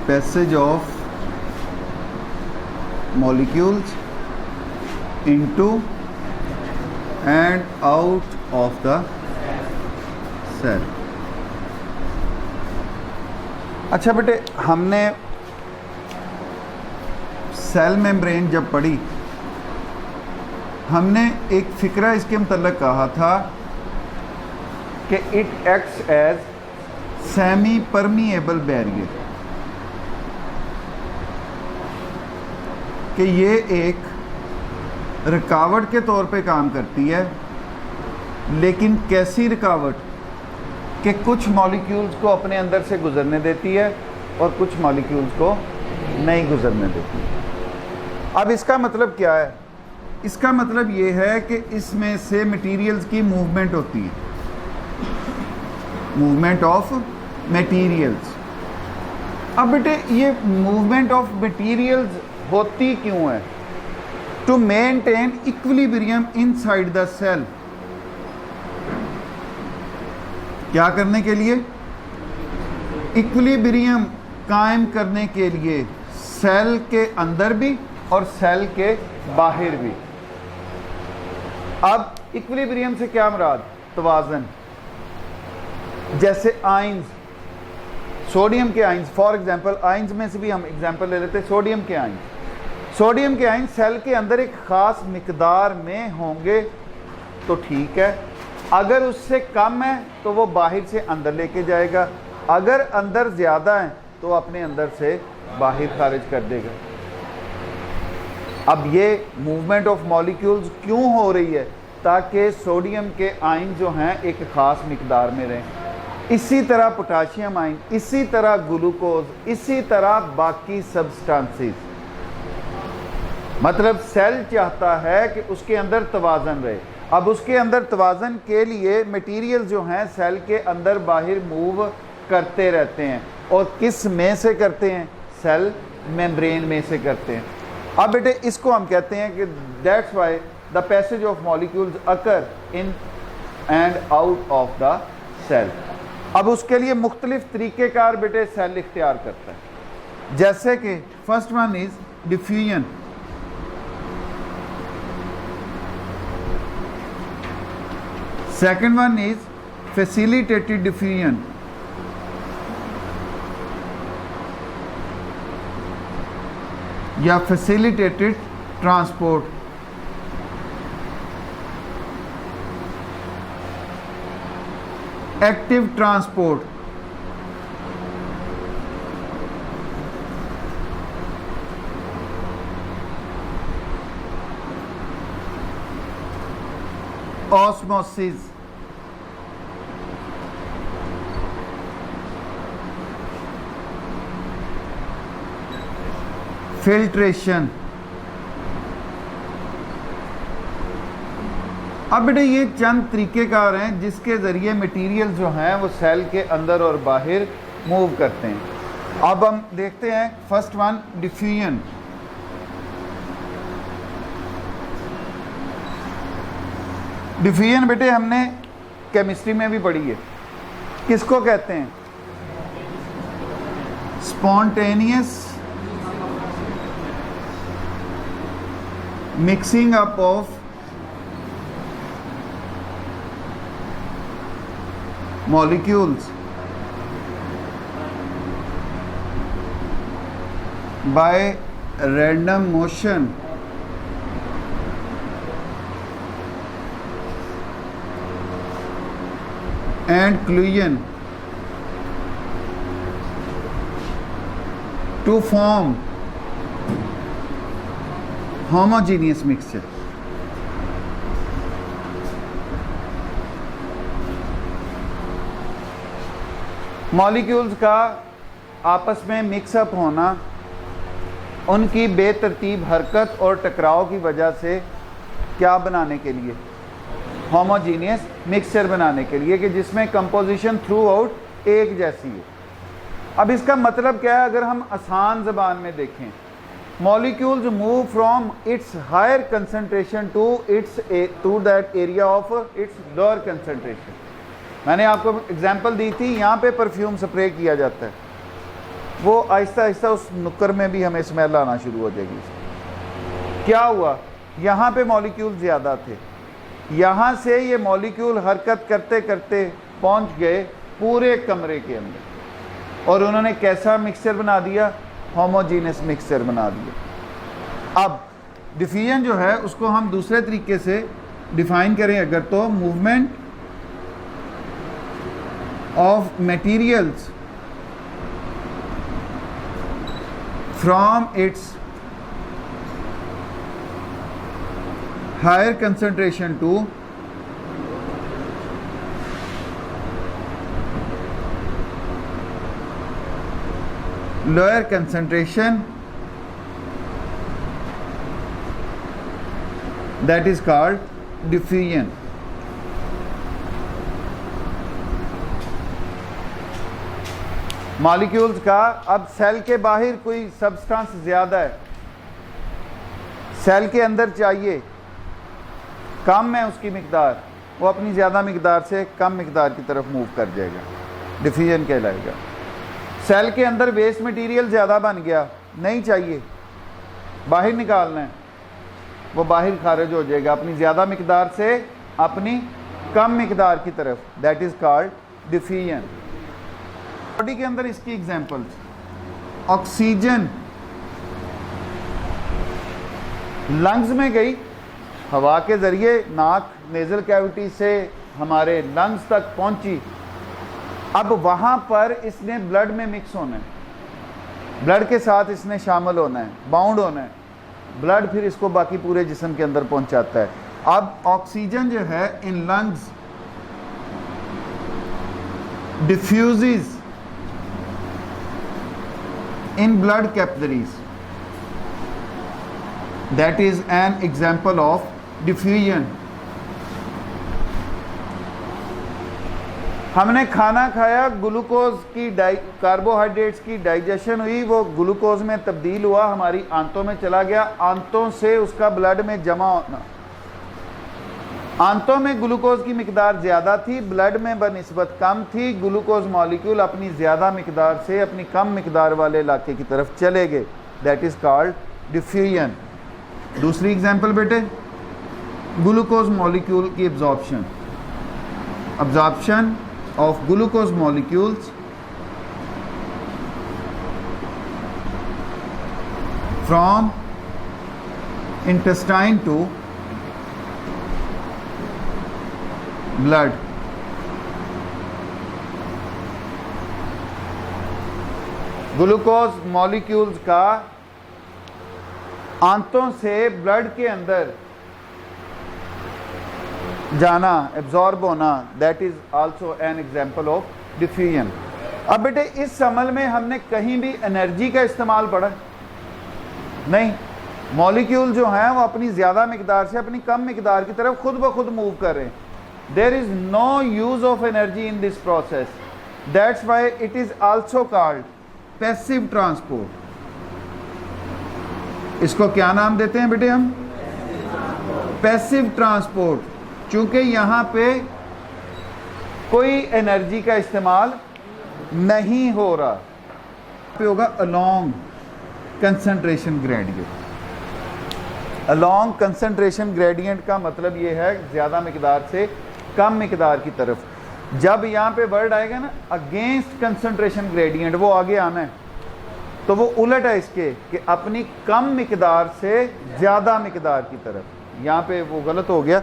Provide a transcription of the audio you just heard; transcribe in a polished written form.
Passage of molecules into and out of the cell। अच्छा बेटे, हमने सेल मेम्ब्रेन जब पढ़ी, हमने एक फ़िक्रा इसके मतलब कहा था कि it acts as semi permeable barrier, कि ये एक रुकावट के तौर पे काम करती है। लेकिन कैसी रुकावट कि कुछ मॉलिक्यूल्स को अपने अंदर से गुजरने देती है और कुछ मॉलिक्यूल्स को नहीं गुजरने देती। अब इसका मतलब क्या है? इसका मतलब ये है कि इसमें से मटेरियल्स की मूवमेंट होती है, मूवमेंट ऑफ मटेरियल्स। अब बेटे ये मूवमेंट ऑफ मटेरियल्स होती क्यों है? To maintain equilibrium inside the cell. क्या करने के लिए? इक्विलिब्रियम कायम करने के लिए, सेल के अंदर भी और सेल के बाहर भी। अब इक्विलिब्रियम से क्या मुराद? तवाज़न। जैसे आयंस, सोडियम के आयंस, फॉर एग्जांपल आयंस में से भी हम एग्जांपल ले लेते हैं सोडियम के आयंस। सोडियम के आयन सेल के अंदर एक ख़ास मिकदार में होंगे तो ठीक है, अगर उससे कम है तो वो बाहर से अंदर लेके जाएगा, अगर अंदर ज़्यादा है तो अपने अंदर से बाहर खारिज कर देगा। अब ये मूवमेंट ऑफ मॉलिक्यूल्स क्यों हो रही है? ताकि सोडियम के आयन जो हैं एक ख़ास मिकदार में रहें। इसी तरह पोटाशियम आयन, इसी तरह ग्लूकोज, इसी तरह बाकी सब्सटेंसेस। मतलब सेल चाहता है कि उसके अंदर तवाज़न रहे। अब उसके अंदर तवाज़न के लिए मटेरियल जो हैं सेल के अंदर बाहर मूव करते रहते हैं, और किस में से करते हैं? सेल मेम्ब्रेन में से करते हैं। अब बेटे इसको हम कहते हैं कि that's why the passage of molecules occur in and out of the cell. अब उसके लिए मुख्तलिफ तरीक़ेकार बेटे सेल इख्तियार करता है, जैसे कि first one is diffusion. Second one is facilitated diffusion। या facilitated transport। Active transport। Osmosis. Filtration. अब बेटे ये चंद तरीक़ेकार हैं जिसके ज़रिए मटेरियल जो हैं वो सेल के अंदर और बाहर मूव करते हैं। अब हम देखते हैं फर्स्ट वन डिफ्यूजन। डिफ्यूजन बेटे हमने केमिस्ट्री में भी पढ़ी है। किसको कहते हैं? Spontaneous mixing up of molecules by random motion and collision to form homogeneous mixture। Molecules का आपस में मिक्सअप होना, उनकी बेतरतीब हरकत और टकराव की वजह से क्या बनाने के लिए? होमोजीनियस मिक्सचर बनाने के लिए, कि जिसमें कंपोजिशन थ्रू आउट एक जैसी है। अब इसका मतलब क्या है? अगर हम आसान ज़बान में देखें, molecules move from its higher concentration to that area of its lower concentration. मैंने आपको एग्जांपल दी थी, यहाँ पे परफ्यूम स्प्रे किया जाता है, वो आहिस्ता आहिस्ता उस नुक्कर में भी हमें स्मेल आना शुरू हो जाएगी। क्या हुआ, यहाँ पे मॉलिक्यूल ज़्यादा थे, यहाँ से ये मॉलिक्यूल हरकत करते करते पहुँच गए पूरे कमरे के अंदर, और उन्होंने कैसा मिक्सचर बना दिया, होमोजीनियस मिक्सचर बना दिया। अब डिफ्यूजन जो है उसको हम दूसरे तरीके से डिफाइन करें अगर, तो movement of materials from its higher concentration to lower concentration, that is called diffusion. Molecules का, अब सेल के बाहर कोई सब्सटेंस ज़्यादा है, सेल के अंदर चाहिए, कम है उसकी मिकदार, वो अपनी ज़्यादा मिकदार से कम मिकदार की तरफ मूव कर जाएगा, डिफ्यूजन कहलाएगा। सेल के अंदर वेस्ट मटेरियल ज़्यादा बन गया, नहीं चाहिए, बाहर निकालना है, वो बाहर खारिज हो जाएगा अपनी ज़्यादा मिकदार से अपनी कम मिकदार की तरफ, that is called diffusion. Body के अंदर इसकी एग्जांपल्स, ऑक्सीजन लंग्स में गई, हवा के ज़रिए नाक नेज़ल कैविटी से हमारे लंग्स तक पहुंची, अब वहाँ पर इसने ब्लड में मिक्स होना है, ब्लड के साथ इसने शामिल होना है, बाउंड होना है, ब्लड फिर इसको बाकी पूरे जिस्म के अंदर पहुंचाता है। अब ऑक्सीजन जो है in lungs diffuses in blood capillaries, that is an example of diffusion. हमने खाना खाया, ग्लूकोज की कार्बोहाइड्रेट्स की डाइजेशन हुई, वो ग्लूकोज में तब्दील हुआ, हमारी आंतों में चला गया, आंतों से उसका ब्लड में जमा होना, आंतों में ग्लूकोज की मिकदार ज़्यादा थी, ब्लड में बनिस्बत कम थी, ग्लूकोज मॉलिक्यूल अपनी ज़्यादा मिकदार से अपनी कम मिकदार वाले इलाके की तरफ चले गए, दैट इज़ कॉल्ड डिफ्यूजन। दूसरी एग्जाम्पल बेटे, ग्लूकोज मॉलिक्यूल की absorption, absorption of glucose molecules from intestine to blood. Glucose molecules का आंतों से ब्लड के अंदर जाना, एब्जॉर्ब होना, that is also an example of diffusion. अब बेटे इस अमल में हमने कहीं भी एनर्जी का इस्तेमाल पढ़ा नहीं, मॉलिक्यूल जो हैं वो अपनी ज़्यादा मिकदार से अपनी कम मिकदार की तरफ खुद ब खुद मूव कर रहे हैं। There is no use of energy in this process, that's why it is also called passive transport. इसको क्या नाम देते हैं बेटे हम? पैसिव ट्रांसपोर्ट, चूंकि यहाँ पे कोई एनर्जी का इस्तेमाल नहीं हो रहा, पे होगा along concentration gradient. Along concentration gradient का मतलब ये है ज़्यादा मिकदार से कम मिकदार की तरफ। जब यहाँ पे वर्ड आएगा ना अगेंस्ट कंसंट्रेशन ग्रेडियंट, वो आगे आना है, तो वो उलट है इसके कि अपनी कम मिकदार से ज़्यादा मिकदार की तरफ। यहाँ पे वो गलत हो गया,